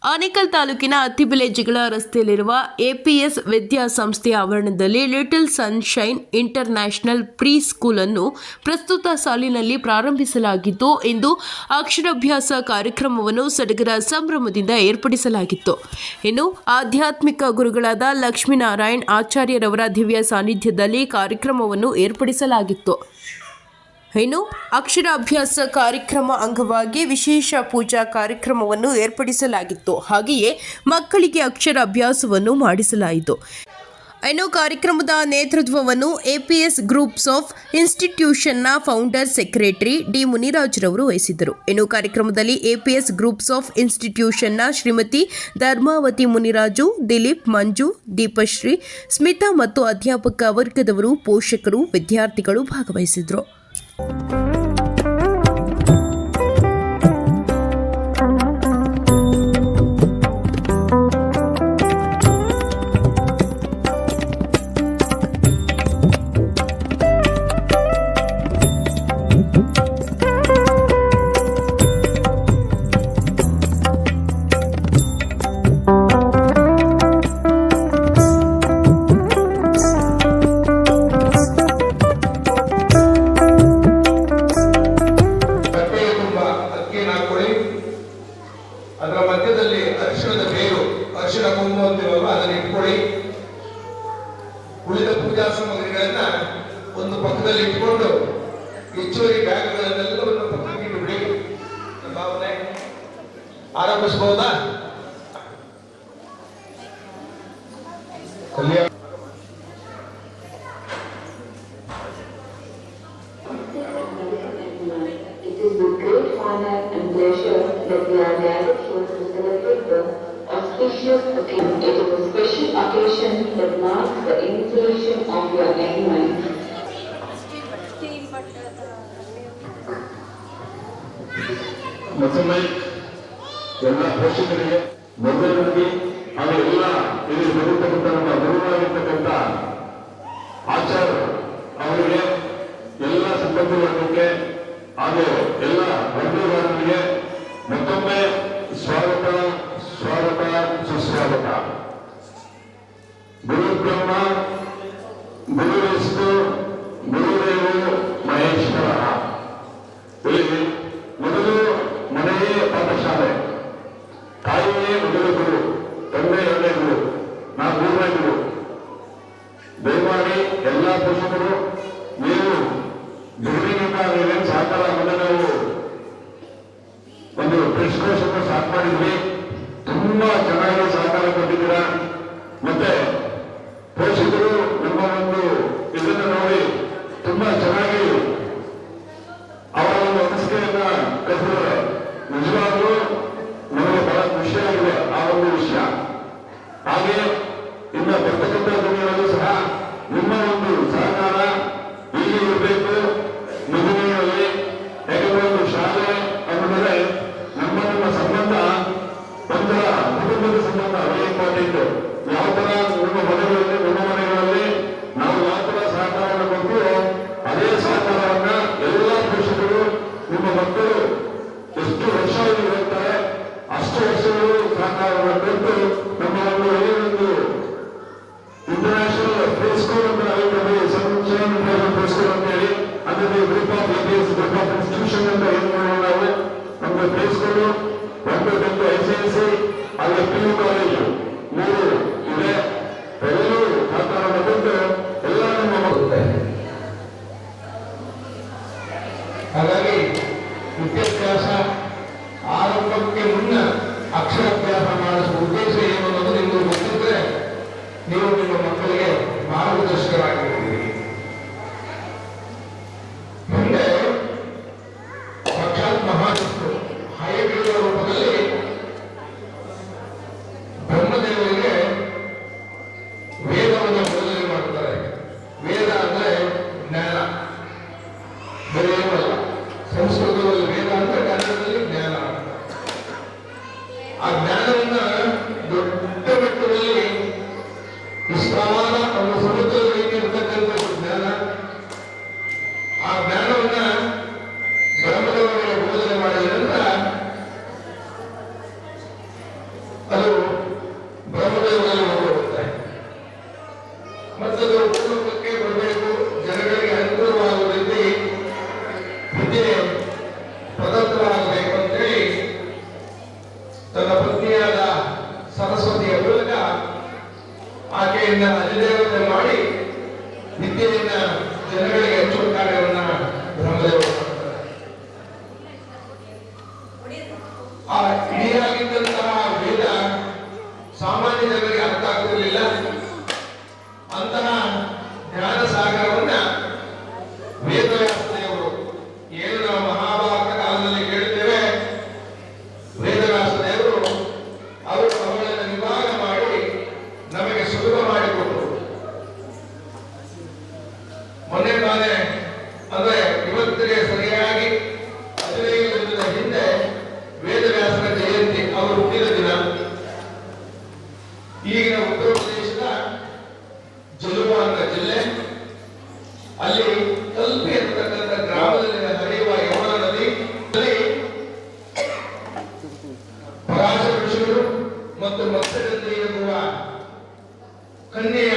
ಆನೇಕಲ್ ತಾಲೂಕಿನ ಅತ್ತಿಬೆಲೆ ಜಿಗಳ ರಸ್ತೆಯಲ್ಲಿರುವ ಎಪಿಎಸ್ ವಿದ್ಯಾಸಂಸ್ಥೆಯ ಆವರಣದಲ್ಲಿ little sunshine international pre school ಅನ್ನು ಪ್ರಸ್ತುತ ಸಾಲಿನಲ್ಲಿ ಪ್ರಾರಂಭಿಸಲಾಗಿದ್ದು ಇಂದು ಅಕ್ಷರಾಭ್ಯಾಸ ಕಾರ್ಯಕ್ರಮವನ್ನು ಸಡಗರ ಸಂಭ್ರಮದಿಂದ ಏರ್ಪಡಿಸಲಾಗಿತ್ತು. ಇನ್ನು ಆಧ್ಯಾತ್ಮಿಕ ಗುರುಗಳಾದ ಲಕ್ಷ್ಮೀನಾರಾಯಣ್ ಆಚಾರ್ಯರವರ ದಿವ್ಯ ಸಾನ್ನಿಧ್ಯದಲ್ಲಿ ಕಾರ್ಯಕ್ರಮವನ್ನು ಏರ್ಪಡಿಸಲಾಗಿತ್ತು. ಇನ್ನು ಅಕ್ಷರಾಭ್ಯಾಸ ಕಾರ್ಯಕ್ರಮ ಅಂಗವಾಗಿ ವಿಶೇಷ ಪೂಜಾ ಕಾರ್ಯಕ್ರಮವನ್ನು ಏರ್ಪಡಿಸಲಾಗಿತ್ತು. ಹಾಗೆಯೇ ಮಕ್ಕಳಿಗೆ ಅಕ್ಷರಾಭ್ಯಾಸವನ್ನು ಮಾಡಿಸಲಾಯಿತು. ಇನ್ನು ಕಾರ್ಯಕ್ರಮದ ನೇತೃತ್ವವನ್ನು ಎಪಿಎಸ್ ಗ್ರೂಪ್ಸ್ ಆಫ್ ಇನ್ಸ್ಟಿಟ್ಯೂಷನ್ನ ಫೌಂಡರ್ ಸೆಕ್ರೆಟರಿ ಡಿ ಮುನಿರಾಜ್ರವರು ವಹಿಸಿದ್ದರು. ಇನ್ನು ಕಾರ್ಯಕ್ರಮದಲ್ಲಿ ಎಪಿಎಸ್ ಗ್ರೂಪ್ಸ್ ಆಫ್ ಇನ್ಸ್ಟಿಟ್ಯೂಷನ್ನ ಶ್ರೀಮತಿ ಧರ್ಮಾವತಿ ಮುನಿರಾಜು, ದಿಲೀಪ್, ಮಂಜು, ದೀಪಶ್ರೀ, ಸ್ಮಿತಾ ಮತ್ತು ಅಧ್ಯಾಪಕ ವರ್ಗದವರು, ಪೋಷಕರು, ವಿದ್ಯಾರ್ಥಿಗಳು ಭಾಗವಹಿಸಿದರು. ಅದರ ಮಧ್ಯದಲ್ಲಿ ಅರಿಶಿಣದ ಬೇರು, ಅರಿಶಿಣ ಕುಂಕುಮ ಅಂತಿರೋದು ಅದನ್ನು ಇಟ್ಕೊಳ್ಳಿ. ಉಳಿದ ಪೂಜಾ ಸಾಮಗ್ರಿಗಳನ್ನ ಒಂದು ಪಕ್ಕದಲ್ಲಿ ಇಟ್ಕೊಂಡು ಹೆಚ್ಚುವರಿ ಬ್ಯಾಗ್ಗಳನ್ನೆಲ್ಲವನ್ನು ಪಕ್ಕಕ್ಕೆ ಇಟ್ಟುಬಿಡಿ. ಭಾವನೆ ಆರಂಭಿಸಬಹುದಾ? ಕಲ್ಯಾಣ honor and pleasure that we are gathered here to celebrate the auspicious occasion. It is a special occasion that marks the initiation of your young mind. ಮತ್ತೊಮ್ಮೆ ಎಲ್ಲ ಪೋಷಕರಿಗೆ, ಮೊದಲವಾಗಿ ಹಾಗೂ ಎಲ್ಲ ಇಲ್ಲಿ ಬರುತ್ತಕ್ಕಂಥ ನಮ್ಮ ಗುರುವಾಗಿರ್ತಕ್ಕಂಥ ಆಚಾರ್ಯ ಅವರಿಗೆ, ಎಲ್ಲ ಸಿಬ್ಬಂದಿ ವರ್ಗಕ್ಕೆ ಹಾಗೂ ಎಲ್ಲ ಬಂಧುಗಳಿಗೆ ಮತ್ತೊಮ್ಮೆ ಸ್ವಾಗತ ಸುಸ್ವಾಗತ. ಗುರು ಬ್ರಹ್ಮ ಗುರು ವಿಷ್ಣು ಗುರುದೇವ ಮಹೇಶ್ವರ. ಇಲ್ಲಿ ಮೊದಲು ಮನೆಯೇ ಪಾಠಶಾಲೆ, ತಾಯಿಯೇ ಮೊದಲು ಗುರು, ತಂದೆ ಎರಡನೇ ಗುರು, ನಾವು ಮೂರನೇ ಗುರು. ದಯಮಾಡಿ ಎಲ್ಲ ಪೋಷಕರು ನೀವು ಗುರುವಿನಿಂದ ನೀವೇನು ಸಹಕಾರ ಮೊದಲು ನಾವು ಒಂದು ಪ್ರೆಸ್ ಕೋರ್ಸನ್ನು ಸ್ಟಾರ್ಟ್ ಮಾಡಿದ್ವಿ. ತುಂಬಾ ಚೆನ್ನಾಗಿ ಸಹಕಾರ ಕೊಟ್ಟಿದ್ದೀರಾ. ಮತ್ತೆ ಪೋಷಕರು ನಿಮ್ಮ ಒಂದು ಇದನ್ನು ನೋಡಿ ತುಂಬಾ ಚೆನ್ನಾಗಿ ಅವರ ಒಂದು ಅನಿಸಿಕೆಯನ್ನ ಕಲಿಸಿದ್ದಾರೆ. ನಿಜವಾಗ್ಲೂ ನಮಗೆ ಬಹಳ ಖುಷಿಯಾಗಿದೆ ಆ ಒಂದು ವಿಷಯ. ಹಾಗೆ ಇನ್ನು ಬರ್ತಕ್ಕಂಥ ದಿನಗಳಲ್ಲೂ ಸಹ ನಿಮ್ಮ ಒಂದು ಸಹಕಾರ ಹೀಗೆ ಇರಬೇಕು ಮುಂದಿನಲ್ಲಿ. ಯಾಕಂದ್ರೆ ಒಂದು ಶಾಲೆ ಅನ್ನೋದ್ರೆ ನಮ್ಮ ಸಂಬಂಧ ಒಂಥರ ಕುಟುಂಬದ ಸಂಬಂಧ, ಅದೇ ಇಂಪಾರ್ಟೆಂಟ್. ಯಾವ ತರ ನಮ್ಮ ಮನೆಗಳಲ್ಲಿ ನಾವು ಯಾವ ತರ ಸಹಕಾರವನ್ನು ಕೊಡ್ತೀವೋ ಅದೇ ಸಹಕಾರವನ್ನ ಎಲ್ಲ ಪೋಷಕರು, ನಿಮ್ಮ ಮಕ್ಕಳು ಎಷ್ಟು ವರ್ಷಗಳು ಇರ್ತಾರೆ ಅಷ್ಟು ವರ್ಷಗಳು ಸಹಕಾರವನ್ನು ಕೊಟ್ಟು ನಮ್ಮ ಒಂದು ಇಂಟರ್ನ್ಯಾಷನಲ್ ಪ್ರೀ ಸ್ಕೂಲ್ ಅಂತ ಪ್ರೀ ಸ್ಕೂಲ್ ಅಂತ ಹೇಳಿ ಅದರಲ್ಲಿ group of APS group of institution ಅಂತ ಏನು ಮಾಡೋಣ ನಾವು. ನಮ್ಮ ಪ್ರೀ ಸ್ಕೂಲು 1 to 10 ICSE ಹಾಗೆ PU ಕಾಲೇಜು 3 ಇದೆ. ಎಲ್ಲರೂ ಸಹಕಾರವನ್ನು ಕೊಟ್ಟು ಎಲ್ಲ ನಮ್ಮ ಮಕ್ಕಳು. ಹಾಗಾಗಿ ವಿದ್ಯಾಭ್ಯಾಸ ಆರಂಭಕ್ಕೆ ಮುನ್ನ ಅಕ್ಷರಾಭ್ಯಾಸ ಮಾಡಿಸುವ ಉದ್ದೇಶ ಏನು ಅನ್ನೋದು ನಿಮಗೆ ಗೊತ್ತಿದ್ರೆ ನೀವು ನಿಮ್ಮ ಮಕ್ಕಳಿಗೆ ಮಾರ್ಗದರ್ಶಕರಾಗಿರ್ತೀರಿ. ಮುಂದೆ ಸಾಕ್ಷಾತ್ ಮಹಾವಿಷ್ಣು ಹಯಗ್ರೀವ ರೂಪದಲ್ಲಿ ಬ್ರಹ್ಮದೇವರಿಗೆ ವೇದವನ್ನು ಬೋಧನೆ ಮಾಡ್ತಾರೆ. ವೇದ ಅಂದ್ರೆ ಜ್ಞಾನ, ಬೇರೆ ಏನಲ್ಲ. ಸಂಸ್ಕೃತದಲ್ಲಿ ವೇದ ಅಂದ್ರೆ ಕನ್ನಡದಲ್ಲಿ ಜ್ಞಾನ. ಆ ಜ್ಞಾನವನ್ನ ದೊಡ್ಡ ಮಟ್ಟದಲ್ಲಿ ವಿಸ್ತಾರ ಒಂದು ಸಮುದ್ರದಲ್ಲಿ ಇರ್ತಕ್ಕಂಥ ಜ್ಞಾನ, ಆ ಜ್ಞಾನವನ್ನ ಬ್ರಹ್ಮದೇವರಿಗೆ ಬೋಧನೆ ಮಾಡಿದ ನಂತರ ಅದು ಬ್ರಹ್ಮದೇವರಲ್ಲಿ ಹೋಗುತ್ತೆ. ಮತ್ತದು ಉಪಯೋಗಕ್ಕೆ ಬರಬೇಕು, ಜನಗಳಿಗೆ ಅನುಕೂಲವಾಗುವ ರೀತಿ ವಿದ್ಯೆ ಪ್ರದತ್ತವಾಗಬೇಕು ಅಂತೇಳಿ ತನ್ನ ಪತ್ನಿಯಾದ ಸರಸ್ವತಿಯ ಮೂಲಕ ಆಕೆಯಿಂದ ಅಧಿದೇವತೆ ಮಾಡಿ ವಿದ್ಯೆಯನ್ನ ಜನಗಳಿಗೆ ಹಚ್ಚುವ ಕಾರ್ಯವನ್ನ ಬ್ರಹ್ಮದೇವರು ಮಾಡ್ತಾರೆ. ಆ ಇಡಿಯಾಗಿದ್ದಂತಹ ವೇದ ಸಾಮಾನ್ಯ ಜನರಿಗೆ ಅರ್ಥ ಆಗ್ತಿರಲಿಲ್ಲ. ಅಂತಹ ಜ್ಞಾನ ಸಾಗರವನ್ನ ವೇದವ್ಯಾಸ ದೇವರು, ಏನು ನಾವು ಮಹಾಭಾರತ ಕಾಲದಲ್ಲಿ ಕೇಳುತ್ತೇವೆ, ವೇದವ್ಯಾಸ ದೇವರು ಅವರು ಅವುಗಳನ್ನು ವಿಭಾಗ ಮಾಡಿ ನಮಗೆ ಸುಲಭ ಮಾಡಿಕೊಟ್ಟರು. ಮೊನ್ನೆ ತಾನೇ ಅಂದ್ರೆ ಇವತ್ತಿಗೆ ಸರಿಯಾಗಿ 15 ದಿನದ ಹಿಂದೆ ವೇದವ್ಯಾಸರ ಜಯಂತಿ, ಅವರು ಹುಟ್ಟಿದ ದಿನ. ಈಗಿನ ಉತ್ತರ ಪ್ರದೇಶದ ಜಲುವಾನ ಜಿಲ್ಲೆ, ಅಲ್ಲಿ ಕಲ್ಪಿ ಅಂತಕ್ಕಂಥ ಗ್ರಾಮದಲ್ಲಿ ಹರಿಯುವ ಯಮುನಾ ನದಿ, ಅಲ್ಲಿ ಪರಾಶರ ಋಷಿಗಳು ಮತ್ತು ಮತ್ಸ್ಯಗಂಧಿ ಎನ್ನುವ ಕನ್ಯೆಯ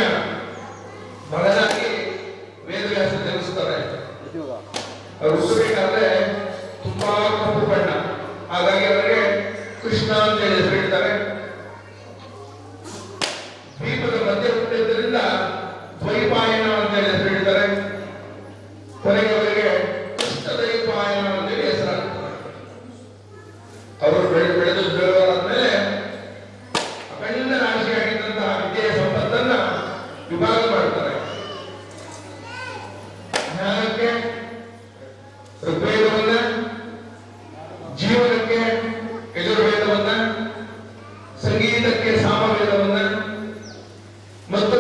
ಮಗನಾಗಿ ವೇದವ್ಯಾಸ ಜನಿಸ್ತಾರೆ. ಅವರು ಹುಟ್ಟಬೇಕಾದ್ರೆ ತುಂಬಾ ಕಪ್ಪು ಬಣ್ಣ, ಹಾಗಾಗಿ ಅವರಿಗೆ ಕೃಷ್ಣ ಅಂತ ಹೇಳಿ ಹೆಸರಿಡ್ತಾರೆ. ದ್ವೀಪದ ಮಧ್ಯ ಹುಟ್ಟಿದ್ದರಿಂದ ದ್ವೈಪಾಯನ ಅಂತ ಹೇಳಿ ಹೆಸರಿಡ್ತಾರೆ. ಕೊನೆಗೆ ಅವರಿಗೆ ಕೃಷ್ಣ ದ್ವೈಪಾಯನ ಅಂತೇಳಿ ಹೆಸರಾಗ್ತಾರೆ. ಅವರು ಬೆಳೆದವರಾದ್ಮೇಲೆ ಅಖಂಡ ರಾಶಿಯಾಗಿದ್ದಂತಹ ವಿದ್ಯೆಯ ಸಂಪತ್ತನ್ನ ವಿಭಾಗ ಮಾಡ್ತಾರೆ. ಜ್ಞಾನಕ್ಕೆ ಋಗ್ವೇದವನ್ನ, ಜೀವನಕ್ಕೆ ಯಜುರ್ವೇದವನ್ನ, ಸಂಗೀತಕ್ಕೆ ಸಾಮವೇದವನ್ನ ಮತ್ತು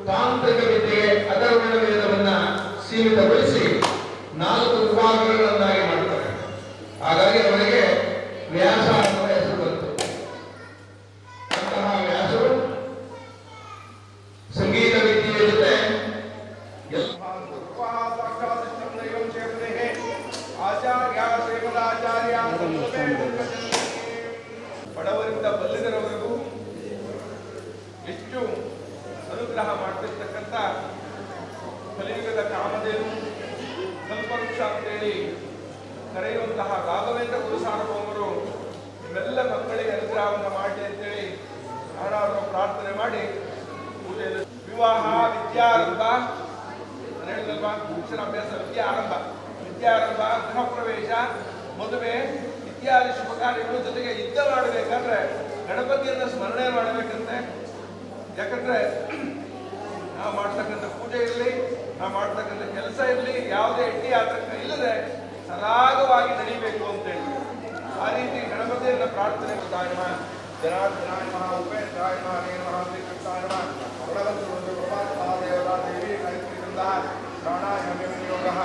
ತಾಂತ್ರಿಕ ವಿದ್ಯೆಗೆ ಅಥರ್ವಣ ವೇದವನ್ನ ಸೀಮಿತಗೊಳಿಸಿ 4 ವಿಭಾಗಗಳನ್ನಾಗಿ ಮಾಡ್ತಾರೆ. ಹಾಗಾಗಿ ಅವರಿಗೆ ವ್ಯಾಸ ಅನ್ನುವ ಹೆಸರು ಬಂತು. ಅಂತಹ ವ್ಯಾಸರು ಸಂಗೀತ ವಿದ್ಯೆಯ ಜೊತೆ ಬಡವರಿಂದ ಬಲ್ಲಿದರವರೆಗೂ ಹೆಚ್ಚು ಅನುಗ್ರಹ ಮಾಡ್ತಿರ್ತಕ್ಕಂಥ ಕಲಿಯುಗದ ಕಾಮಧೇನು ಕಲ್ಪವೃಕ್ಷ ಅಂತೇಳಿ ಕರೆಯುವಂತಹ ರಾಘವೇಂದ್ರ ಗುರು ಸಾರ್ವಭೌಮರು ಇವೆಲ್ಲ ಮಕ್ಕಳಿಗೆ ಅನುಗ್ರಹವನ್ನು ಮಾಡಲಿ ಅಂತೇಳಿ ಯಾರು ಪ್ರಾರ್ಥನೆ ಮಾಡಿ ಪೂಜೆಯಲ್ಲಿ ವಿವಾಹ, ವಿದ್ಯಾರಂಭ, ನಾನು ಹೇಳಿದಲ್ವಾ, ಅಕ್ಷರಾಭ್ಯಾಸ, ವಿದ್ಯಾರಂಭ, ಗೃಹ ಪ್ರವೇಶ, ಮದುವೆ ಇತ್ಯಾದಿ ಶುಭ ಕಾರ್ಯಗಳು ಜೊತೆಗೆ ಯುದ್ಧ ಮಾಡಬೇಕಾದ್ರೆ ಗಣಪತಿಯನ್ನು ಸ್ಮರಣೆ ಮಾಡಬೇಕಂತೆ. ಯಾಕಂದ್ರೆ ನಾವು ಮಾಡ್ತಕ್ಕಂಥ ಪೂಜೆ ಇರಲಿ, ನಾವು ಮಾಡ್ತಕ್ಕಂಥ ಕೆಲಸ ಇರಲಿ, ಯಾವುದೇ ಅಡ್ಡಿ ಆತಂಕ ಇಲ್ಲದೆ ಸರಾಗವಾಗಿ ನಡೀಬೇಕು ಅಂತೇಳಿ ಆ ರೀತಿ ಗಣಪತಿಯನ್ನ ಪ್ರಾರ್ಥನೆ ಮಾಡ್ತಾ ಜನಾರ್ದನಾಯ ನಮಃ, ಉಪೇಂದ್ರಾಯ ನಮಃ, ನಮಃ ಶ್ರೀಕೃಷ್ಣಾಯ ನಮಃ, ಭಗವಂತ ಪ್ರಭಾತ ದೇವತಾ ದೇವಿ ಕೈತ್ರಿಕಂತಹ ಪ್ರಾಣಾಯಾಮ ಯೋಗಃ.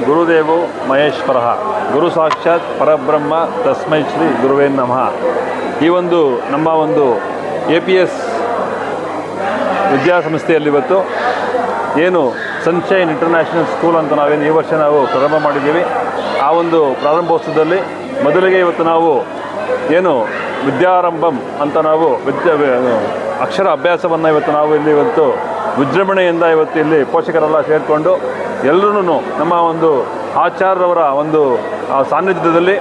ಗುರುದೇವೋ ಮಹೇಶ್ವರ ಗುರು ಸಾಕ್ಷಾತ್ ಪರಬ್ರಹ್ಮ ತಸ್ಮೈ ಶ್ರೀ ಗುರುವೇ ನಮಃ. ಈ ಒಂದು ನಮ್ಮ ಒಂದು APS ವಿದ್ಯಾಸಂಸ್ಥೆಯಲ್ಲಿ ಇವತ್ತು ಏನು ಸನ್ಶೈನ್ ಇಂಟರ್ನ್ಯಾಷನಲ್ ಸ್ಕೂಲ್ ಅಂತ ನಾವೇನು ಈ ವರ್ಷ ನಾವು ಪ್ರಾರಂಭ ಮಾಡಿದ್ದೀವಿ. ಆ ಒಂದು ಪ್ರಾರಂಭೋತ್ಸವದಲ್ಲಿ ಮೊದಲಿಗೆ ಇವತ್ತು ನಾವು ಏನು ವಿದ್ಯಾರಂಭಂ ಅಂತ ನಾವು ಅಕ್ಷರ ಅಭ್ಯಾಸವನ್ನು ಇವತ್ತು ಇವತ್ತು ವಿಜೃಂಭಣೆಯಿಂದ ಇವತ್ತು ಇಲ್ಲಿ ಪೋಷಕರೆಲ್ಲ ಸೇರಿಕೊಂಡು ಎಲ್ಲರೂ ನಮ್ಮ ಒಂದು ಆಚಾರ್ಯರವರ ಒಂದು ಸಾನ್ನಿಧ್ಯದಲ್ಲಿ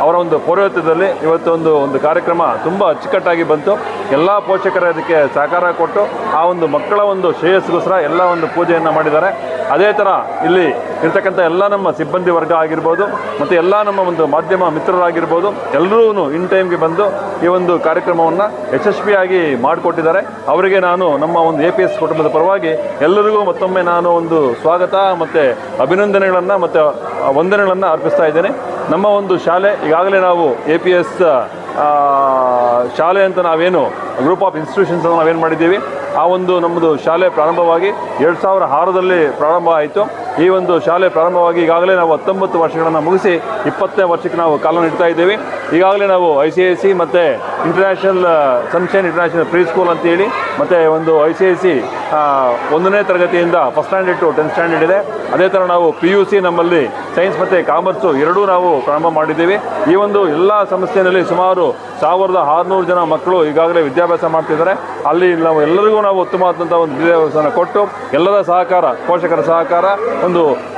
ಅವರ ಒಂದು ಪೌರೋಹಿತ್ಯದಲ್ಲಿ ಇವತ್ತು ಒಂದು ಕಾರ್ಯಕ್ರಮ ತುಂಬ ಅಚ್ಚುಕಟ್ಟಾಗಿ ಬಂತು. ಎಲ್ಲ ಪೋಷಕರು ಅದಕ್ಕೆ ಸಹಕಾರ ಕೊಟ್ಟು ಆ ಒಂದು ಮಕ್ಕಳ ಒಂದು ಶ್ರೇಯಸ್ಸಿಗೋಸ್ಕರ ಎಲ್ಲ ಒಂದು ಪೂಜೆಯನ್ನು ಮಾಡಿದ್ದಾರೆ. ಅದೇ ಥರ ಇಲ್ಲಿ ಇರ್ತಕ್ಕಂಥ ಎಲ್ಲ ನಮ್ಮ ಸಿಬ್ಬಂದಿ ವರ್ಗ ಆಗಿರ್ಬೋದು ಮತ್ತು ಎಲ್ಲ ನಮ್ಮ ಒಂದು ಮಾಧ್ಯಮ ಮಿತ್ರರಾಗಿರ್ಬೋದು ಎಲ್ಲರೂ ಇನ್ ಟೈಮ್ಗೆ ಬಂದು ಈ ಒಂದು ಕಾರ್ಯಕ್ರಮವನ್ನು ಯಶಸ್ವಿಯಾಗಿ ಮಾಡಿಕೊಟ್ಟಿದ್ದಾರೆ. ಅವರಿಗೆ ನಾನು ನಮ್ಮ ಒಂದು APS ಕುಟುಂಬದ ಪರವಾಗಿ ಎಲ್ಲರಿಗೂ ಮತ್ತೊಮ್ಮೆ ನಾನು ಒಂದು ಸ್ವಾಗತ ಮತ್ತು ಅಭಿನಂದನೆಗಳನ್ನು ಮತ್ತು ವಂದನೆಗಳನ್ನು ಅರ್ಪಿಸ್ತಾ ಇದ್ದೇನೆ. ನಮ್ಮ ಒಂದು ಶಾಲೆ ಈಗಾಗಲೇ ನಾವು APS ಶಾಲೆ ಅಂತ ನಾವೇನು ಗ್ರೂಪ್ ಆಫ್ ಇನ್ಸ್ಟಿಟ್ಯೂಷನ್ಸ್ ಅಂತ ನಾವೇನು ಮಾಡಿದ್ದೀವಿ. ಆ ಒಂದು ನಮ್ಮದು ಶಾಲೆ ಪ್ರಾರಂಭವಾಗಿ 2006ರಲ್ಲಿ ಪ್ರಾರಂಭ ಆಯಿತು. ಈ ಒಂದು ಶಾಲೆ ಪ್ರಾರಂಭವಾಗಿ ಈಗಾಗಲೇ ನಾವು 19 ವರ್ಷಗಳನ್ನು ಮುಗಿಸಿ 20ನೇ ವರ್ಷಕ್ಕೆ ನಾವು ಕಾಲನ್ನು ಇಡ್ತಾ ಇದ್ದೇವೆ. ಈಗಾಗಲೇ ನಾವು ICIC ಮತ್ತು international sunshine international pre school ಅಂತೇಳಿ ಮತ್ತು ಒಂದು ICIC 1ನೇ ತರಗತಿಯಿಂದ first standard to 10th standard ಇದೆ. ಅದೇ ಥರ ನಾವು PUC ನಮ್ಮಲ್ಲಿ ಸೈನ್ಸ್ ಮತ್ತು ಕಾಮರ್ಸು ಎರಡೂ ನಾವು ಪ್ರಾರಂಭ ಮಾಡಿದ್ದೀವಿ. ಈ ಒಂದು ಎಲ್ಲ ಸಂಸ್ಥೆಯಲ್ಲಿ ಸುಮಾರು 1600 ಜನ ಮಕ್ಕಳು ಈಗಾಗಲೇ ವಿದ್ಯಾಭ್ಯಾಸ ಮಾಡ್ತಿದ್ದಾರೆ. ಅಲ್ಲಿ ನಾವು ಎಲ್ಲರಿಗೂ ನಾವು ಉತ್ತಮವಾದಂಥ ಒಂದು ವಿದ್ಯಾಭ್ಯಾಸನ ಕೊಟ್ಟು ಎಲ್ಲರ ಸಹಕಾರ, ಪೋಷಕರ ಸಹಕಾರ,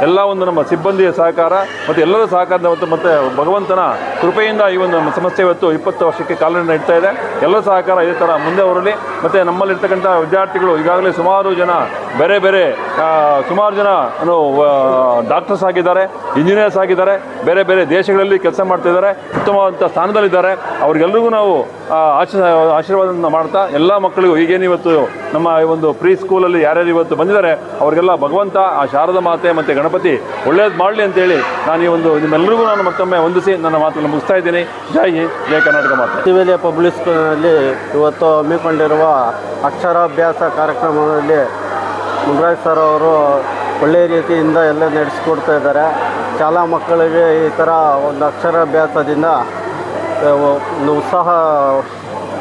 ಎಲ್ಲ ನಮ್ಮ ಸಿಬ್ಬಂದಿಯ ಸಹಕಾರ ಮತ್ತು ಎಲ್ಲರ ಸಹಕಾರದ ಮತ್ತು ಭಗವಂತನ ಕೃಪೆಯಿಂದ ಈ ಒಂದು ನಮ್ಮ ಸಂಸ್ಥೆ ಇವತ್ತು 20 ವರ್ಷಕ್ಕೆ ಕಾಲನ್ನು ಇಡ್ತಾ ಇದೆ. ಎಲ್ಲರ ಸಹಕಾರ ಇದೇ ಥರ ಮುಂದೆ ಬರಲಿ. ಮತ್ತು ನಮ್ಮಲ್ಲಿರ್ತಕ್ಕಂಥ ವಿದ್ಯಾರ್ಥಿಗಳು ಈಗಾಗಲೇ ಸುಮಾರು ಜನ ಸುಮಾರು ಜನ ಡಾಕ್ಟರ್ಸ್ ಆಗಿದ್ದಾರೆ, ಇಂಜಿನಿಯರ್ಸ್ ಆಗಿದ್ದಾರೆ, ಬೇರೆ ಬೇರೆ ದೇಶಗಳಲ್ಲಿ ಕೆಲಸ ಮಾಡ್ತಿದ್ದಾರೆ, ಉತ್ತಮವಾದಂಥ ಸ್ಥಾನದಲ್ಲಿದ್ದಾರೆ. ಅವ್ರಿಗೆಲ್ಲರಿಗೂ ನಾವು ಆಶೀರ್ವಾದವನ್ನು ಮಾಡ್ತಾ ಎಲ್ಲ ಮಕ್ಕಳಿಗೂ ಈಗೇನು ಇವತ್ತು ನಮ್ಮ ಒಂದು ಪ್ರೀ ಸ್ಕೂಲಲ್ಲಿ ಯಾರ್ಯಾರು ಇವತ್ತು ಬಂದಿದ್ದಾರೆ ಅವ್ರಿಗೆಲ್ಲ ಭಗವಂತ ಆ ಶಾರದಾ ಮಾತೆ ಮತ್ತು ಗಣಪತಿ ಒಳ್ಳೇದು ಮಾಡಲಿ ಅಂತೇಳಿ ನಾನು ಈ ಒಂದು ನಿಮ್ಮೆಲ್ಲರಿಗೂ ನಾನು ಮತ್ತೊಮ್ಮೆ ವಂದಿಸಿ ನನ್ನ ಮಾತನ್ನು ಮುಗಿಸ್ತಾ ಇದ್ದೀನಿ. ಜೈ ಹಿಂದ್, ಜೈ ಕರ್ನಾಟಕ ಮಾತೆ. ಸಿವಿಲಿಯ ಪಬ್ಲಿಕ್ ಸ್ಕೂಲ್ನಲ್ಲಿ ಇವತ್ತು ಹಮ್ಮಿಕೊಂಡಿರುವ ಅಕ್ಷರಾಭ್ಯಾಸ ಕಾರ್ಯಕ್ರಮದಲ್ಲಿ ಮುನ್ರಾಜ್ ಸರ್ ಅವರು ಒಳ್ಳೆಯ ರೀತಿಯಿಂದ ಎಲ್ಲ ನಡೆಸಿಕೊಡ್ತಾ ಇದ್ದಾರೆ. ಶಾಲಾ ಮಕ್ಕಳಿಗೆ ಈ ಥರ ಒಂದು ಅಕ್ಷರಾಭ್ಯಾಸದಿಂದ ಒಂದು ಉತ್ಸಾಹ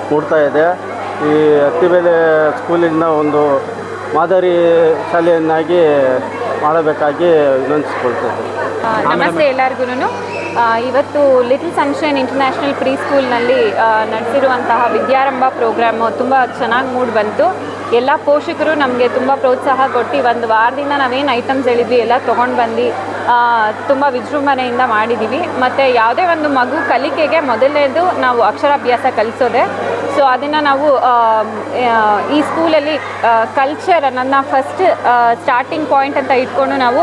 ಮೂಡ್ತಾ ಇದೆ. ಈ ಅತ್ತಿಬೇಲೆ ಸ್ಕೂಲಿನ ಒಂದು ಮಾದರಿ ಶಾಲೆಯನ್ನಾಗಿ ಮಾಡಬೇಕಾಗಿ ವಿನಂತಿಸ್ಕೊಳ್ತೇವೆ. ನಮಸ್ತೆ ಎಲ್ಲರಿಗೂ. ಇವತ್ತು ಲಿಟಲ್ ಸನ್ಶೈನ್ ಇಂಟರ್ನ್ಯಾಷನಲ್ ಪ್ರೀ ಸ್ಕೂಲ್ನಲ್ಲಿ ನಡೆಸಿರುವಂತಹ ವಿದ್ಯಾರಂಭ ಪ್ರೋಗ್ರಾಮು ತುಂಬ ಚೆನ್ನಾಗಿ ಮೂಡಿ ಬಂತು. ಎಲ್ಲ ಪೋಷಕರು ನಮಗೆ ತುಂಬ ಪ್ರೋತ್ಸಾಹ ಕೊಟ್ಟು ಒಂದು ವಾರದಿಂದ ನಾವೇನು ಐಟಮ್ಸ್ ಹೇಳಿದ್ವಿ ಎಲ್ಲ ತೊಗೊಂಡು ಬಂದು ತುಂಬ ವಿಜೃಂಭಣೆಯಿಂದ ಮಾಡಿದ್ದೀವಿ. ಮತ್ತು ಯಾವುದೇ ಒಂದು ಮಗು ಕಲಿಕೆಗೆ ಮೊದಲನೇದು ನಾವು ಅಕ್ಷರಾಭ್ಯಾಸ ಕಲಿಸೋದೆ. ಸೊ ಅದನ್ನು ನಾವು ಈ ಸ್ಕೂಲಲ್ಲಿ ಕಲ್ಚರ್ ಅನ್ನೋದನ್ನ ಫಸ್ಟ್ ಸ್ಟಾರ್ಟಿಂಗ್ ಪಾಯಿಂಟ್ ಅಂತ ಇಟ್ಕೊಂಡು ನಾವು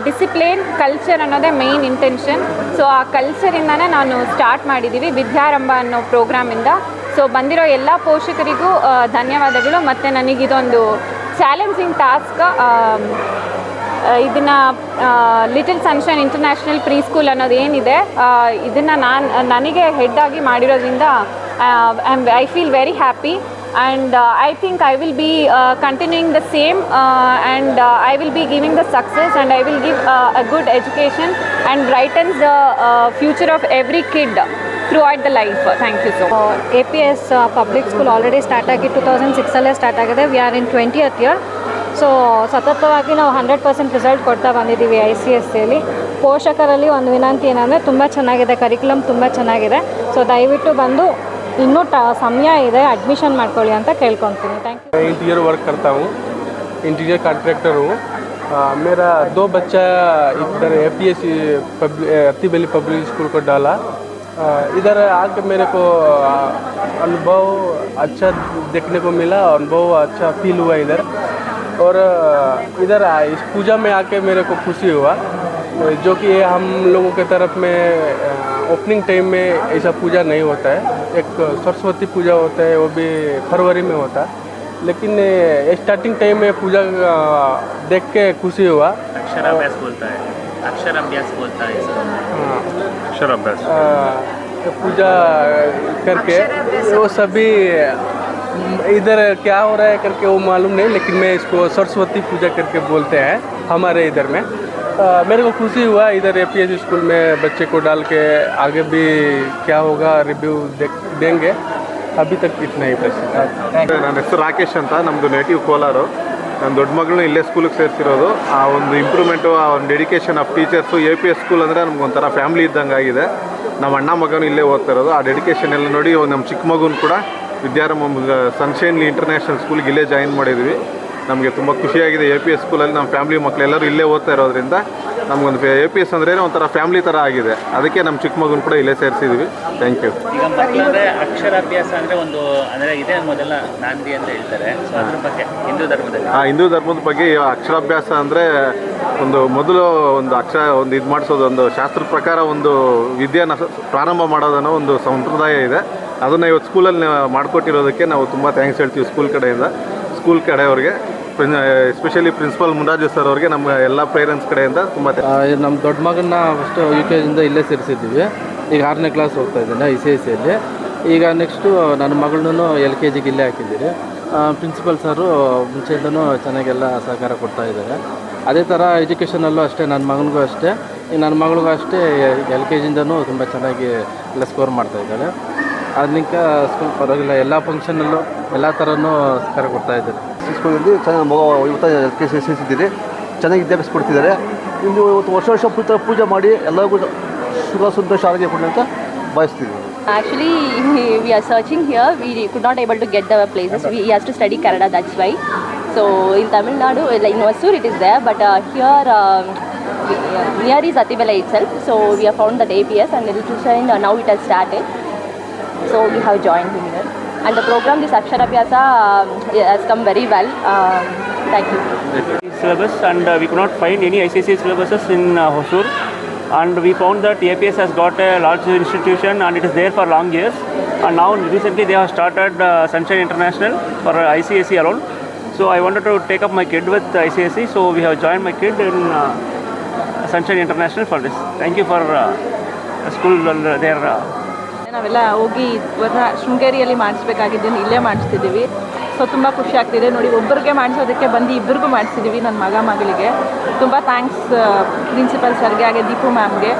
ಡಿಸಿಪ್ಲಿನ್ ಕಲ್ಚರ್ ಅನ್ನೋದೇ ಮೇಯ್ನ್ ಇಂಟೆನ್ಷನ್. ಸೊ ಆ ಕಲ್ಚರಿಂದನೇ ನಾನು ಸ್ಟಾರ್ಟ್ ಮಾಡಿದ್ದೀವಿ ವಿದ್ಯಾರಂಭ ಅನ್ನೋ ಪ್ರೋಗ್ರಾಮಿಂದ. ಸೊ ಬಂದಿರೋ ಎಲ್ಲ ಪೋಷಕರಿಗೂ ಧನ್ಯವಾದಗಳು. ಮತ್ತು ನನಗಿದೊಂದು ಚಾಲೆಂಜಿಂಗ್ ಟಾಸ್ಕ್. ಇದನ್ನು little sunshine international pre school ಅನ್ನೋದು ಏನಿದೆ ಇದನ್ನು ನನಗೆ ಹೆಡ್ ಆಗಿ ಮಾಡಿರೋದ್ರಿಂದ I feel very happy. and I think I will be continuing the same, and I will be giving the success, and I will give a good education and brightens the future of every kid throughout the life. Thank you so much. APS public school already start ಆಗಿ 2006 start ಆಗಿದೆ. We are in 20th year. So ಸತತವಾಗಿ ನಾವು 100% result ಕೊಡ್ತಾ ಬಂದಿದ್ದೀವಿ ICSEಯಲ್ಲಿ. ಪೋಷಕರಲ್ಲಿ ಒಂದು ವಿನಂತಿ ಏನಂದರೆ ತುಂಬ ಚೆನ್ನಾಗಿದೆ, ಕರಿಕ್ಯುಲಮ್ ತುಂಬ ಚೆನ್ನಾಗಿದೆ. ಸೊ ದಯವಿಟ್ಟು ಬಂದು ಇನ್ನೂ ಸಮಯ ಇದೆ, ಅಡ್ಮಿಷನ್ ಮಾಡ್ಕೊಳ್ಳಿ ಅಂತ ಕೇಳ್ಕೊತೀನಿ. Thank you. इंटीरियर वर्क करता हूँ, इंटीरियर कॉन्ट्रैक्टर हूँ. मेरा 2 बच्चा इधर APS अत्तीबेली पब्लिक स्कूल को डाला. इधर आके मेरे को अनुभव अच्छा देखने को मिला, अनुभव अच्छा फील हुआ इधर. और इधर इस पूजा में आके मेरे को खुशी हुआ, जो कि हम लोगों के तरफ में ओपनिंग टाइम में ऐसा पूजा नहीं होता है. एक सरस्वती पूजा होता है, वो भी फरवरी में होता है. लेकिन स्टार्टिंग टाइम में पूजा देख के खुशी हुआ. अक्षराभ्यास बोलता है, अक्षराभ्यास बोलता है. हाँ, ಅಕ್ಷರಾಭ್ಯಾಸ. पूजा करके वो सभी इधर क्या हो रहा है करके वो मालूम नहीं, लेकिन मैं इसको सरस्वती पूजा करके बोलते हैं हमारे इधर में. मेरे को खुशी हुआ इधर APS स्कूल में बच्चे को डाल के. आगे भी क्या होगा रिव्यू देंगे. अभी तक इतना ही बस. ನನ್ನ ಹೆಸರು ರಾಕೇಶ್ ಅಂತ, ನಮ್ಮದು ನೇಟಿವ್ ಕೋಲಾರು. ನನ್ನ ದೊಡ್ಡ ಮಗಳನ್ನ ಇಲ್ಲೇ ಸ್ಕೂಲಿಗೆ ಸೇರಿಸಿರೋದು. ಆ ಒಂದು ಇಂಪ್ರೂವ್ಮೆಂಟು, ಆ ಒಂದು dedication of teachers. APS school ಅಂದರೆ ನಮಗೊಂಥರ ಫ್ಯಾಮ್ಲಿ ಇದ್ದಂಗೆ ಆಗಿದೆ. ನಮ್ಮ ಅಣ್ಣ ಮಗನೂ ಇಲ್ಲೇ ಓದ್ತಾ ಇರೋದು. ಆ ಡೆಡಿಕೇಶನ್ ಎಲ್ಲ ನೋಡಿ ನಮ್ಮ ಚಿಕ್ಕ ಮಗುನ ಕೂಡ ವಿದ್ಯಾರಂಭ ಸನ್ಶೈನ್ ಇಂಟರ್ನ್ಯಾಷನಲ್ ಸ್ಕೂಲ್ಗೆ ಇಲ್ಲೇ ಜಾಯಿನ್ ಮಾಡಿದ್ವಿ. ನಮಗೆ ತುಂಬ ಖುಷಿಯಾಗಿದೆ. APS ಸ್ಕೂಲಲ್ಲಿ ನಮ್ಮ ಫ್ಯಾಮ್ಲಿ ಮಕ್ಕಳೆಲ್ಲರೂ ಇಲ್ಲೇ ಓದ್ತಾ ಇರೋದ್ರಿಂದ ನಮಗೊಂದು APS ಅಂದ್ರೆ ಒಂಥರ ಫ್ಯಾಮ್ಲಿ ಥರ ಆಗಿದೆ. ಅದಕ್ಕೆ ನಮ್ಮ ಚಿಕ್ಕ ಮಗುನ ಕೂಡ ಇಲ್ಲೇ ಸೇರಿಸಿದ್ವಿ. Thank you. ಈಗ ಮಕ್ಕಳಂದ್ರೆ ಅಕ್ಷರಾಭ್ಯಾಸ ಅಂದರೆ ಒಂದು ಅಂದರೆ ಇದೇ ಮೊದಲ ನಾಂದಿ ಅಂತ ಹೇಳ್ತಾರೆ. ಸೊ ಅದ್ರ ಬಗ್ಗೆ ಹಿಂದೂ ಧರ್ಮದಲ್ಲಿ ಹಿಂದೂ ಧರ್ಮದ ಬಗ್ಗೆ ಅಕ್ಷರಾಭ್ಯಾಸ ಅಂದರೆ ಮೊದಲು ಒಂದು ಇದು ಮಾಡಿಸೋದು, ಒಂದು ಶಾಸ್ತ್ರದ ಪ್ರಕಾರ ಒಂದು ವಿದ್ಯೆನ ಪ್ರಾರಂಭ ಮಾಡೋದನ್ನೋ ಒಂದು ಸಂಪ್ರದಾಯ ಇದೆ. ಅದನ್ನು ಇವತ್ತು ಸ್ಕೂಲಲ್ಲಿ ಮಾಡಿಕೊಟ್ಟಿರೋದಕ್ಕೆ ನಾವು ತುಂಬ ಥ್ಯಾಂಕ್ಸ್ ಹೇಳ್ತೀವಿ ಸ್ಕೂಲ್ ಕಡೆಯವ್ರಿಗೆ, ಎಸ್ಪೆಷಲಿ ಪ್ರಿನ್ಸಿಪಲ್ ಮುನ್ರಾಜು ಸರ್ ಅವ್ರಿಗೆ, ನಮ್ಮ ಎಲ್ಲ ಪೇರೆಂಟ್ಸ್ ಕಡೆಯಿಂದ ತುಂಬ. ನಮ್ಮ ದೊಡ್ಡ ಮಗನ್ನ ಫಸ್ಟು UKಜಿಂದ ಇಲ್ಲೇ ಸೇರಿಸಿದ್ದೀವಿ. ಈಗ 6ನೇ ಕ್ಲಾಸ್ ಹೋಗ್ತಾ ಇದ್ದಾನೆ ICSEಯಲ್ಲಿ. ಈಗ ನೆಕ್ಸ್ಟು ನನ್ನ ಮಗಳನ್ನೂ LKಜಿಗೆ ಇಲ್ಲೇ ಹಾಕಿದ್ದೀರಿ. ಪ್ರಿನ್ಸಿಪಲ್ ಸರು ಮುಂಚೆಯಿಂದನೂ ಚೆನ್ನಾಗೆಲ್ಲ ಸಹಕಾರ ಕೊಡ್ತಾ ಇದ್ದಾರೆ. ಅದೇ ಥರ ಎಜುಕೇಷನಲ್ಲೂ ಅಷ್ಟೇ, ನನ್ನ ಮಗನಿಗೂ ಅಷ್ಟೇ, ನನ್ನ ಮಗಳಿಗೂ ಅಷ್ಟೇ LKಜಿಂದನೂ ತುಂಬ ಚೆನ್ನಾಗಿ ಎಲ್ಲ ಸ್ಕೋರ್ ಮಾಡ್ತಾ ಇದ್ದಾಳೆ. ಅದಕ್ಕೆ ಸ್ಕೂಲ್ ಪರವಾಗಿಲ್ಲ, ಎಲ್ಲ ಫಂಕ್ಷನಲ್ಲೂ ಎಲ್ಲ ಥರನೂ ಸಹಕಾರ ಕೊಡ್ತಾ ಇದ್ದಾರೆ. ಸ್ಕೂಲಲ್ಲಿ ಚೆನ್ನಾಗಿ ಮಗ ಇವತ್ತು LKG ಸೇರಿಸಿದ್ದೀರಿ. ಚೆನ್ನಾಗಿ ವಿದ್ಯಾಭ್ಯಾಸ ಕೊಡ್ತಿದ್ದಾರೆ. ಇನ್ನು ಇವತ್ತು ವರ್ಷ ಪೂಜೆ ಮಾಡಿ ಎಲ್ಲರಿಗೂ ಸುಖ ಸಂತೋಷ ಆರೋಗ್ಯ ಕೊಡಿ ಅಂತ ಬಯಸ್ತೀವಿ. Actually, we are searching here. We could not able to get the places. We has to study Kannada, that's why. So in Tamil Nadu, like in Hosur, it is there, but here near is Attibele itself. So we have found that APS and Little Shine. Now it has started. So we have joined here, and the program, this Aksharabhyasa, has come very well. Thank you. syllabus, and we could not find any ICSE syllabuses in Hosur. And we found that APS has got a large institution and it is there for long years. And now recently they have started Sunshine International for ICSE alone. So I wanted to take up my kid with ICSE. So we have joined my kid in Sunshine International for this. Thank you for school there. ನಾವೆಲ್ಲ ಹೋಗಿ ಇವತ್ತು ಶೃಂಗೇರಿಯಲ್ಲಿ ಮಾಡಿಸ್ಬೇಕಾಗಿದ್ದೀನಿ, ಇಲ್ಲೇ ಮಾಡಿಸ್ತಿದ್ದೀವಿ. So ತುಂಬ ಖುಷಿ ಆಗ್ತಿದೆ ನೋಡಿ, ಒಬ್ಬರಿಗೆ ಮಾಡಿಸೋದಕ್ಕೆ ಬಂದು ಇಬ್ಬರಿಗೂ ಮಾಡಿಸಿದ್ದೀವಿ. ನನ್ನ ಮಗಳಿಗೆ ತುಂಬ ಥ್ಯಾಂಕ್ಸ್ ಪ್ರಿನ್ಸಿಪಲ್ ಸರ್ಗೆ, ಹಾಗೆ ದೀಪು ಮ್ಯಾಮ್ಗೆ,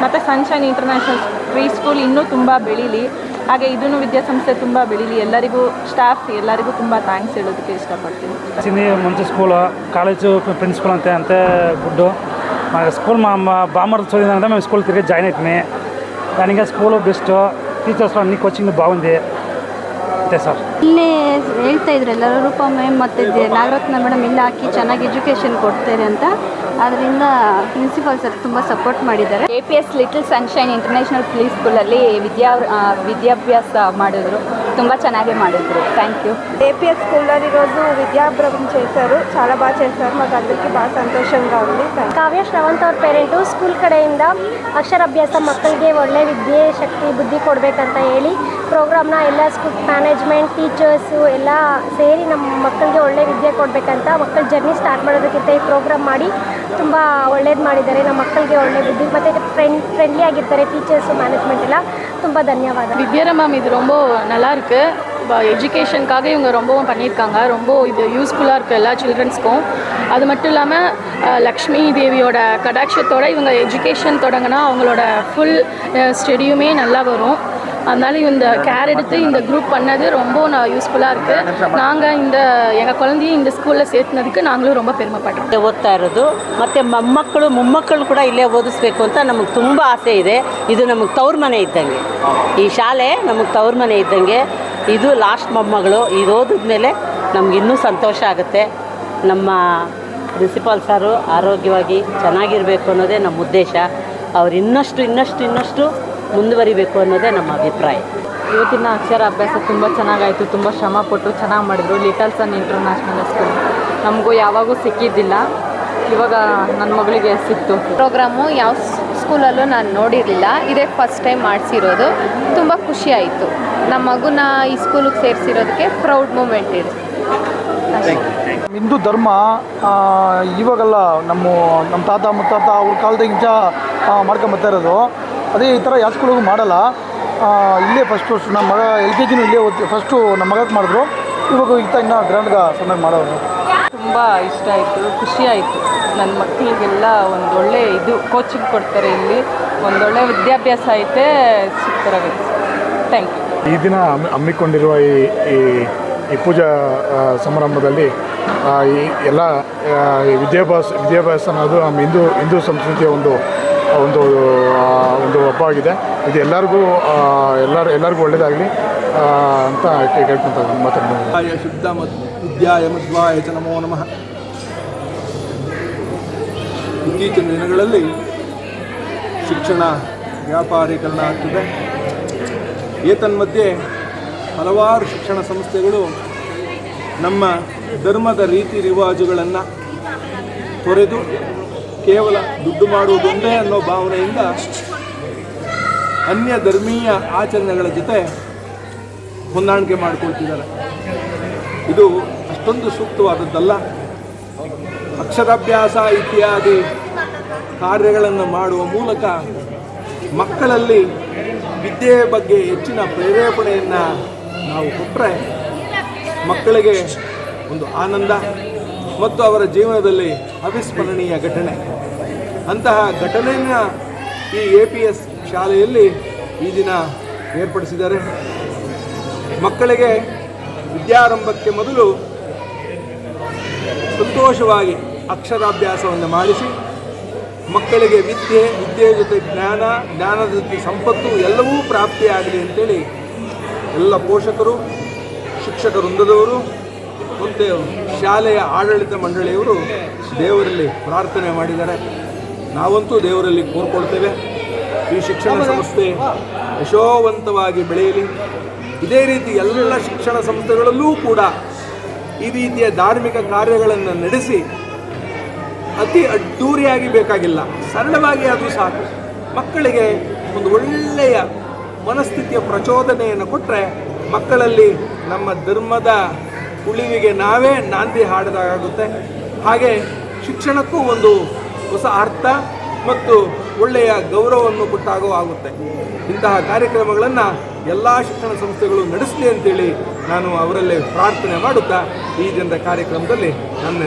ಮತ್ತು ಸನ್ಶೈನ್ ಇಂಟರ್ನ್ಯಾಷನಲ್ ಪ್ರೀ ಸ್ಕೂಲ್ ಇನ್ನೂ ತುಂಬ ಬೆಳೀಲಿ, ಹಾಗೆ ಇದೂ ವಿದ್ಯಾಸಂಸ್ಥೆ ತುಂಬ ಬೆಳೀಲಿ. ಎಲ್ಲರಿಗೂ ಸ್ಟಾಫ್ ಎಲ್ಲರಿಗೂ ತುಂಬ ಥ್ಯಾಂಕ್ಸ್ ಹೇಳೋದಕ್ಕೆ ಇಷ್ಟಪಡ್ತೀನಿ. మంచి స్కూల్ కాలేజ్ ప్రిన్సిపల్ అంతే గుడ్. మా స్కూల్ మా బామ్మర్ చదివిందంటే మేము స్కూల్ తిరిగి జాయిన్ అవుతుంది. దానికి స్కూల్ బెస్ట్, టీచర్స్ అన్ని కోచింగ్ బాగుంది అంతే సార్. ಇಲ್ಲೇ ಹೇಳ್ತಾ ಇದ್ರು ಎಲ್ಲರೂ, ರೂಪ ಮ್ಯಾಮ್ ಮತ್ತು ನಾಗರತ್ನ ಮೇಡಮ್ ಇಲ್ಲ ಹಾಕಿ ಚೆನ್ನಾಗಿ ಎಜುಕೇಷನ್ ಕೊಡ್ತಾರೆ ಅಂತ. ಅದರಿಂದ ಪ್ರಿನ್ಸಿಪಾಲ್ ಸರ್ ತುಂಬ ಸಪೋರ್ಟ್ ಮಾಡಿದ್ದಾರೆ. APS little sunshine international pre ಸ್ಕೂಲಲ್ಲಿ ವಿದ್ಯಾಭ್ಯಾಸ ಮಾಡಿದ್ರು, ತುಂಬ ಚೆನ್ನಾಗಿ ಮಾಡಿದ್ರು. Thank you. APS స్కూల్లో ఈరోజు విద్యాభ్యాసం చేశారు, చాలా బాగా చేశారు. మాకు అందరికీ బాగా సంతోషంగా ఉంది. ಕಾವ್ಯ ಶ್ರವಂತ್ ಅವ್ರ ಪೇರೆಂಟು ಸ್ಕೂಲ್ ಕಡೆಯಿಂದ ಅಕ್ಷರಾಭ್ಯಾಸ ಮಕ್ಕಳಿಗೆ ಒಳ್ಳೆ ವಿದ್ಯೆ ಶಕ್ತಿ ಬುದ್ಧಿ ಕೊಡಬೇಕಂತ ಹೇಳಿ ಪ್ರೋಗ್ರಾಮ್ನ ಎಲ್ಲ ಸ್ಕೂಲ್ ಮ್ಯಾನೇಜ್ಮೆಂಟ್ ಟೀಚರ್ಸು ಎಲ್ಲ ಸೇರಿ ನಮ್ಮ ಮಕ್ಕಳಿಗೆ ಒಳ್ಳೆ ವಿದ್ಯೆ ಕೊಡಬೇಕಂತ ಮಕ್ಕಳ ಜರ್ನಿ ಸ್ಟಾರ್ಟ್ ಮಾಡೋದಕ್ಕಿಂತ ಈ ಪ್ರೋಗ್ರಾಮ್ ಮಾಡಿ ತುಂಬ ಒಳ್ಳೇದು ಮಾಡಿದ್ದಾರೆ. ನಮ್ಮ ಮಕ್ಕಳಿಗೆ ಒಳ್ಳೆ ಬುದ್ಧಿ ಮತ್ತು ಫ್ರೆಂಡ್ಲಿ ಆಗಿರ್ತಾರೆ ಟೀಚರ್ಸು ಮ್ಯಾನೇಜ್ಮೆಂಟ್ ಎಲ್ಲ. ತುಂಬ ಧನ್ಯವಾದ. வித்யாரம்பம் இது ரொம்ப நல்லா இருக்குது. எஜுகேஷனுக்காக இவங்க ரொம்பவும் பண்ணியிருக்காங்க. ரொம்ப இது யூஸ்ஃபுல்லாக இருக்குது எல்லா சில்ட்ரன்ஸ்க்கும். அது மட்டும் இல்லாமல் லக்ஷ்மி தேவியோட கடாட்சத்தோடு இவங்க எஜுகேஷன் தொடங்கினா அவங்களோட ஃபுல் ஸ்டடியுமே நல்லா வரும். அதனால இந்த கேர் எடுத்து இந்த குரூப் பண்ணது ரொம்ப யூஸ்ஃபுல்லாக இருக்குது. நாங்கள் எங்கள் குழந்தைய இந்த ಸ್ಕೂಲಲ್ಲಿ ಸೇರಿಸಿನದಕ್ಕೆ ನಾங்களும் ரொம்ப பெருமைப்படுறோம். ಓದ್ತಾ ಇರೋದು ಮತ್ತು ಮೊಮ್ಮಕ್ಕಳು ಕೂಡ ಇಲ್ಲೇ ಓದಿಸ್ಬೇಕು ಅಂತ ನಮಗೆ ತುಂಬ ಆಸೆ ಇದೆ. ಇದು ನಮಗೆ ತವ್ರ ಮನೆ ಇದ್ದಂಗೆ, ಈ ಶಾಲೆ ನಮಗೆ ತವ್ರ ಮನೆ ಇದ್ದಂಗೆ. ಇದು ಲಾಸ್ಟ್ ಮೊಮ್ಮಗಳು. ಇದು ಓದಿದ್ಮೇಲೆ ನಮ್ಗೆ ಇನ್ನೂ ಸಂತೋಷ ಆಗುತ್ತೆ. ನಮ್ಮ ಪ್ರಿನ್ಸಿಪಾಲ್ ಸಾರು ಆರೋಗ್ಯವಾಗಿ ಚೆನ್ನಾಗಿರಬೇಕು ಅನ್ನೋದೇ ನಮ್ಮ ಉದ್ದೇಶ. ಅವ್ರು ಇನ್ನಷ್ಟು ಮುಂದುವರಿಬೇಕು ಅನ್ನೋದೇ ನಮ್ಮ ಅಭಿಪ್ರಾಯ. ಇವತ್ತಿನ ಅಕ್ಷರಾಭ್ಯಾಸ ತುಂಬ ಚೆನ್ನಾಗಾಯಿತು. ತುಂಬ ಶ್ರಮಪಟ್ಟು ಚೆನ್ನಾಗಿ ಮಾಡಿದ್ರು. ಲಿಟಲ್ ಸನ್ ಇಂಟರ್ನ್ಯಾಷನಲ್ ಸ್ಕೂಲ್ ನಮಗೂ ಯಾವಾಗೂ ಸಿಕ್ಕಿದ್ದಿಲ್ಲ, ಇವಾಗ ನನ್ನ ಮಗಳಿಗೆ ಸಿಕ್ತು. ಪ್ರೋಗ್ರಾಮು ಯಾವ ಸ್ಕೂಲಲ್ಲೂ ನಾನು ನೋಡಿರಲಿಲ್ಲ, ಇದೇ ಫಸ್ಟ್ ಟೈಮ್ ಮಾಡಿಸಿರೋದು. ತುಂಬ ಖುಷಿ ಆಯಿತು. ನಮ್ಮ ಮಗುನ ಈ ಸ್ಕೂಲಿಗೆ ಸೇರಿಸಿರೋದಕ್ಕೆ ಪ್ರೌಡ್ ಮೂಮೆಂಟ್ ಇದೆ. ಹಿಂದೂ ಧರ್ಮ ಇವಾಗಲ್ಲ, ನಮ್ಮ ತಾತ ಮುತ್ತಾತ ಅವ್ರ ಕಾಲದಿಂದ ಮಾಡ್ಕೊಂಬರ್ತಾ ಇರೋದು. ಅದೇ ಈ ಥರ ಯಾವ ಸ್ಕೂಲಿಗೂ ಮಾಡಲ್ಲ. ಇಲ್ಲೇ ಫಸ್ಟು ನಮ್ಮ ಮಗ LKG ಇಲ್ಲೇ ಫಸ್ಟು ನಮ್ಮ ಮಗಕ್ಕೆ ಮಾಡಿದ್ರು. ಇವಾಗ ಇನ್ನೂ ಗ್ರ್ಯಾಂಡ್ಗೆ ಚೆನ್ನಾಗಿ ಮಾಡೋರು. ತುಂಬ ಇಷ್ಟ ಆಯಿತು, ಖುಷಿ ಆಯಿತು. ನನ್ನ ಮಕ್ಕಳಿಗೆಲ್ಲ ಒಂದೊಳ್ಳೆ ಕೋಚಿಂಗ್ ಕೊಡ್ತಾರೆ. ಇಲ್ಲಿ ಒಂದೊಳ್ಳೆ ವಿದ್ಯಾಭ್ಯಾಸ ಐತೆ, ಸೂಪರಾಗೈತೆ. Thank you. ಈ ದಿನ ಹಮ್ಮಿಕೊಂಡಿರುವ ಈ ಪೂಜಾ ಸಮಾರಂಭದಲ್ಲಿ ಈ ಎಲ್ಲ ವಿದ್ಯಾಭ್ಯಾಸ ಅನ್ನೋದು ನಮ್ಮ ಹಿಂದೂ ಸಂಸ್ಕೃತಿಯ ಒಂದು ಹಬ್ಬ ಆಗಿದೆ. ಇದು ಎಲ್ಲರಿಗೂ ಒಳ್ಳೆಯದಾಗಲಿ ಅಂತ ಕೇಳ್ಕೊಂತ ಮಾತಾಡ್ಬೋದು. ಶುದ್ಧ ವಿದ್ಯಾಯ ಮಧ್ವಾಯ ಚ ನಮೋ ನಮಃ. ಇತ್ತೀಚಿನ ದಿನಗಳಲ್ಲಿ ಶಿಕ್ಷಣ ವ್ಯಾಪಾರೀಕರಣ ಆಗ್ತಿದೆ. ಏತನ್ಮಧ್ಯೆ ಹಲವಾರು ಶಿಕ್ಷಣ ಸಂಸ್ಥೆಗಳು ನಮ್ಮ ಧರ್ಮದ ರೀತಿ ರಿವಾಜುಗಳನ್ನು ತೊರೆದು ಕೇವಲ ದುಡ್ಡು ಮಾಡುವುದೊಂದೇ ಅನ್ನೋ ಭಾವನೆಯಿಂದ ಅನ್ಯ ಧರ್ಮೀಯ ಆಚರಣೆಗಳ ಜೊತೆ ಹೊಂದಾಣಿಕೆ ಮಾಡಿಕೊಳ್ತಿದ್ದಾರೆ. ಇದು ಅಷ್ಟೊಂದು ಸೂಕ್ತವಾದದ್ದಲ್ಲ. ಅಕ್ಷರಾಭ್ಯಾಸ ಇತ್ಯಾದಿ ಕಾರ್ಯಗಳನ್ನು ಮಾಡುವ ಮೂಲಕ ಮಕ್ಕಳಲ್ಲಿ ವಿದ್ಯೆಯ ಬಗ್ಗೆ ಹೆಚ್ಚಿನ ಪ್ರೇರೇಪಣೆಯನ್ನು ನಾವು ಕೊಟ್ಟರೆ ಮಕ್ಕಳಿಗೆ ಒಂದು ಆನಂದ ಮತ್ತು ಅವರ ಜೀವನದಲ್ಲಿ ಅವಿಸ್ಮರಣೀಯ ಘಟನೆ. ಅಂತಹ ಘಟನೆಯನ್ನು ಈ APS ಶಾಲೆಯಲ್ಲಿ ಈ ದಿನ ಏರ್ಪಡಿಸಿದ್ದಾರೆ. ಮಕ್ಕಳಿಗೆ ವಿದ್ಯಾರಂಭಕ್ಕೆ ಮೊದಲು ಸಂತೋಷವಾಗಿ ಅಕ್ಷರಾಭ್ಯಾಸವನ್ನು ಮಾಡಿಸಿ ಮಕ್ಕಳಿಗೆ ವಿದ್ಯೆಯ ಜೊತೆ ಜ್ಞಾನದ ಜೊತೆ ಸಂಪತ್ತು ಎಲ್ಲವೂ ಪ್ರಾಪ್ತಿಯಾಗಲಿ ಅಂತೇಳಿ ಎಲ್ಲ ಪೋಷಕರು, ಶಿಕ್ಷಕ ವೃಂದದವರು ಮತ್ತು ಶಾಲೆಯ ಆಡಳಿತ ಮಂಡಳಿಯವರು ದೇವರಲ್ಲಿ ಪ್ರಾರ್ಥನೆ ಮಾಡಿದ್ದಾರೆ. ನಾವಂತೂ ದೇವರಲ್ಲಿ ಕೋರ್ಕೊಳ್ತೇವೆ ಈ ಶಿಕ್ಷಣ ಸಂಸ್ಥೆ ಯಶೋವಂತವಾಗಿ ಬೆಳೆಯಲಿ. ಇದೇ ರೀತಿ ಎಲ್ಲ ಶಿಕ್ಷಣ ಸಂಸ್ಥೆಗಳಲ್ಲೂ ಕೂಡ ಈ ರೀತಿಯ ಧಾರ್ಮಿಕ ಕಾರ್ಯಗಳನ್ನು ನಡೆಸಿ ಅತಿ ಅದ್ದೂರಿಯಾಗಿ ಬೇಕಾಗಿಲ್ಲ, ಸರಳವಾಗಿ ಅದು ಸಾಕು. ಮಕ್ಕಳಿಗೆ ಒಂದು ಒಳ್ಳೆಯ ಮನಸ್ಥಿತಿಯ ಪ್ರಚೋದನೆಯನ್ನು ಕೊಟ್ಟರೆ ಮಕ್ಕಳಲ್ಲಿ ನಮ್ಮ ಧರ್ಮದ ಉಳಿವಿಗೆ ನಾವೇ ನಾಂದಿ ಹಾಡಿದಾಗುತ್ತೆ. ಹಾಗೆ ಶಿಕ್ಷಣಕ್ಕೂ ಒಂದು ಹೊಸ ಅರ್ಥ ಮತ್ತು ಒಳ್ಳೆಯ ಗೌರವವನ್ನು ಕೊಟ್ಟಾಗೂ ಆಗುತ್ತೆ. ಇಂತಹ ಕಾರ್ಯಕ್ರಮಗಳನ್ನು ಎಲ್ಲ ಶಿಕ್ಷಣ ಸಂಸ್ಥೆಗಳು ನಡೆಸಲಿ ಅಂತೇಳಿ ನಾನು ಅವರಲ್ಲೇ ಪ್ರಾರ್ಥನೆ ಮಾಡುತ್ತಾ ಈ ದಿನದ ಕಾರ್ಯಕ್ರಮದಲ್ಲಿ ನನ್ನ